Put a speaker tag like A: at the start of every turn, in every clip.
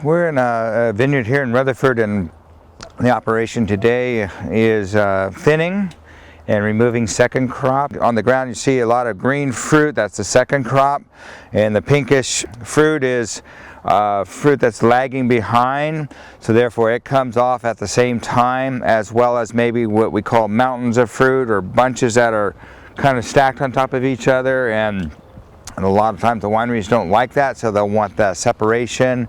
A: We're in a vineyard here in Rutherford, and the operation today is thinning and removing second crop. On the ground you see a lot of green fruit, that's the second crop, and the pinkish fruit is fruit that's lagging behind, so therefore it comes off at the same time, as well as maybe what we call mountains of fruit or bunches that are kind of stacked on top of each other, and a lot of times the wineries don't like that, so they'll want that separation.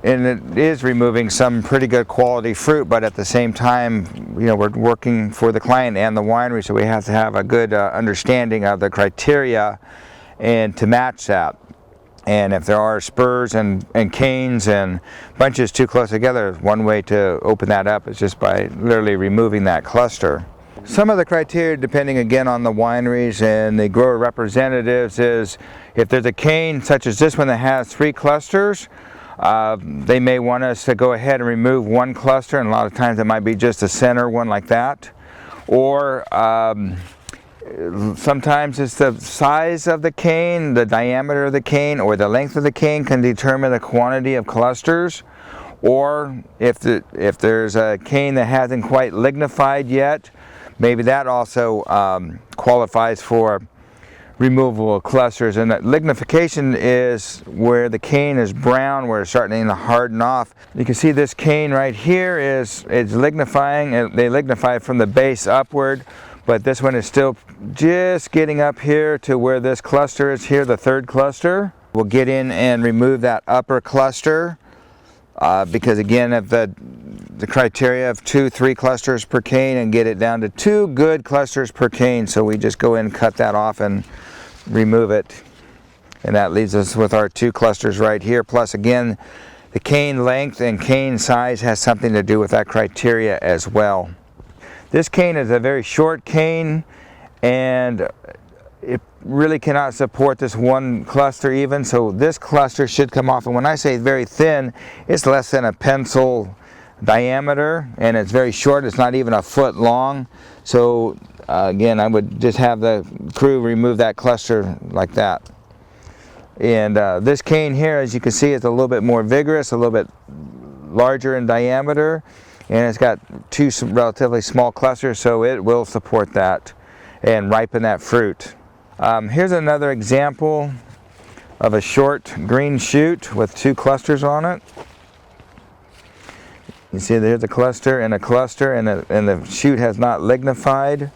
A: And it is removing some pretty good quality fruit, but at the same time, you know, we're working for the client and the winery, so we have to have a good understanding of the criteria and to match that. And if there are spurs and canes and bunches too close together, one way to open that up is just by literally removing that cluster. Some of the criteria, depending again on the wineries and the grower representatives, is if there's a cane such as this one that has 3 clusters, they may want us to go ahead and remove one cluster, and a lot of times it might be just a center one like that. Or sometimes it's the size of the cane, the diameter of the cane, or the length of the cane can determine the quantity of clusters. Or if there's a cane that hasn't quite lignified yet, maybe that also qualifies for removal of clusters. And that lignification is where the cane is brown, where it's starting to harden off. You can see this cane right here is lignifying, and they lignify from the base upward, but this one is still just getting up here to where this cluster is here, the third cluster. We'll get in and remove that upper cluster because again, of the criteria of 2-3 clusters per cane, and get it down to 2 good clusters per cane. So we just go in and cut that off and remove it, and that leaves us with our 2 clusters right here. Plus again, the cane length and cane size has something to do with that criteria as well. This cane is a very short cane, and it really cannot support this one cluster even, so this cluster should come off. And when I say very thin, it's less than a pencil diameter, and it's very short. It's not even a foot long. So again, I would just have the crew remove that cluster like that. And this cane here, as you can see, is a little bit more vigorous, a little bit larger in diameter, and it's got 2 relatively small clusters, so it will support that and ripen that fruit. Here's another example of a short green shoot with 2 clusters on it. You see there's a cluster, and the shoot has not lignified,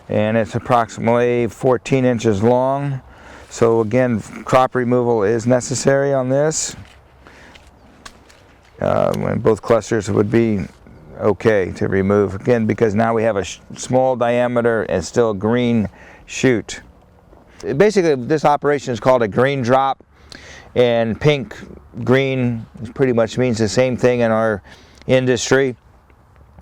A: and it's approximately 14 inches long. So again, crop removal is necessary on this. When both clusters would be okay to remove, again, because now we have a small diameter and still green shoot. Basically, this operation is called a green drop, and pink green pretty much means the same thing in our industry,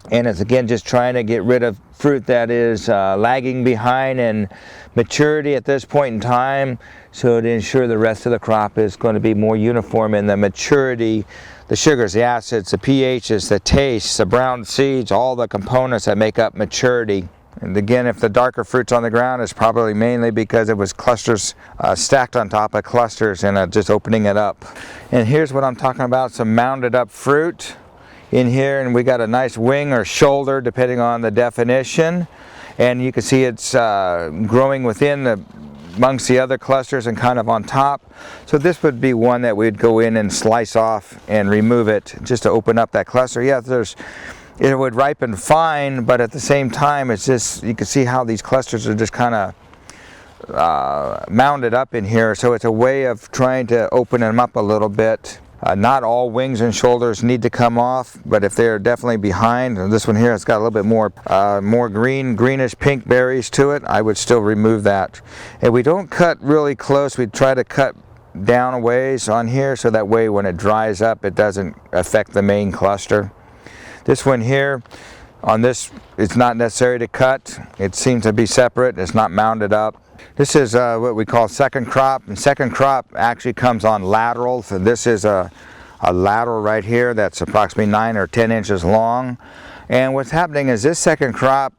A: and it's again just trying to get rid of fruit that is lagging behind in maturity at this point in time, so to ensure the rest of the crop is going to be more uniform in the maturity, the sugars, the acids, the pHs, the tastes, the brown seeds, all the components that make up maturity. And again, if the darker fruit's on the ground, it's probably mainly because it was clusters stacked on top of clusters and just opening it up. And here's what I'm talking about, some mounded up fruit in here, and we got a nice wing or shoulder depending on the definition, and you can see it's growing within amongst the other clusters and kind of on top. So this would be one that we'd go in and slice off and remove it just to open up that cluster. Yeah, it would ripen fine, but at the same time, it's just, you can see how these clusters are just kind of mounded up in here. So it's a way of trying to open them up a little bit. Not all wings and shoulders need to come off, but if they're definitely behind, and this one here has got a little bit more greenish pink berries to it, I would still remove that. And we don't cut really close. We try to cut down a ways on here, so that way when it dries up, it doesn't affect the main cluster. This one here, on this, it's not necessary to cut. It seems to be separate. It's not mounded up. This is what we call second crop, and second crop actually comes on laterals. So this is a lateral right here that's approximately 9 or 10 inches long. And what's happening is this second crop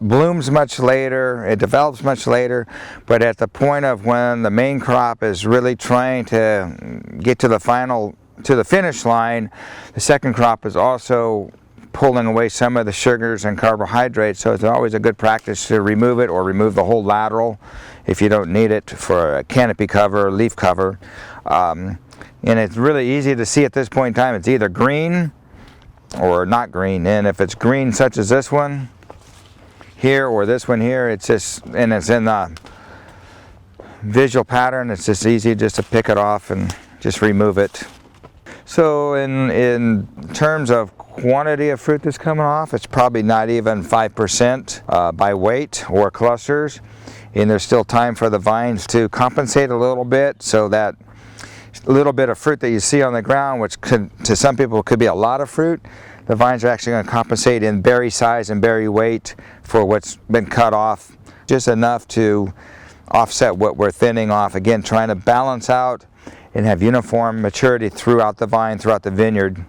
A: blooms much later, it develops much later, but at the point of when the main crop is really trying to get to the final to the finish line, the second crop is also pulling away some of the sugars and carbohydrates, so it's always a good practice to remove it or remove the whole lateral if you don't need it for a canopy cover or leaf cover. And it's really easy to see at this point in time. It's either green or not green, and if it's green such as this one here or this one here, it's just, and it's in the visual pattern, it's just easy just to pick it off and just remove it. So in terms of quantity of fruit that's coming off, it's probably not even 5% by weight or clusters, and there's still time for the vines to compensate a little bit, so that little bit of fruit that you see on the ground, which could, to some people could be a lot of fruit, the vines are actually going to compensate in berry size and berry weight for what's been cut off, just enough to offset what we're thinning off. Again, trying to balance out and have uniform maturity throughout the vine, throughout the vineyard.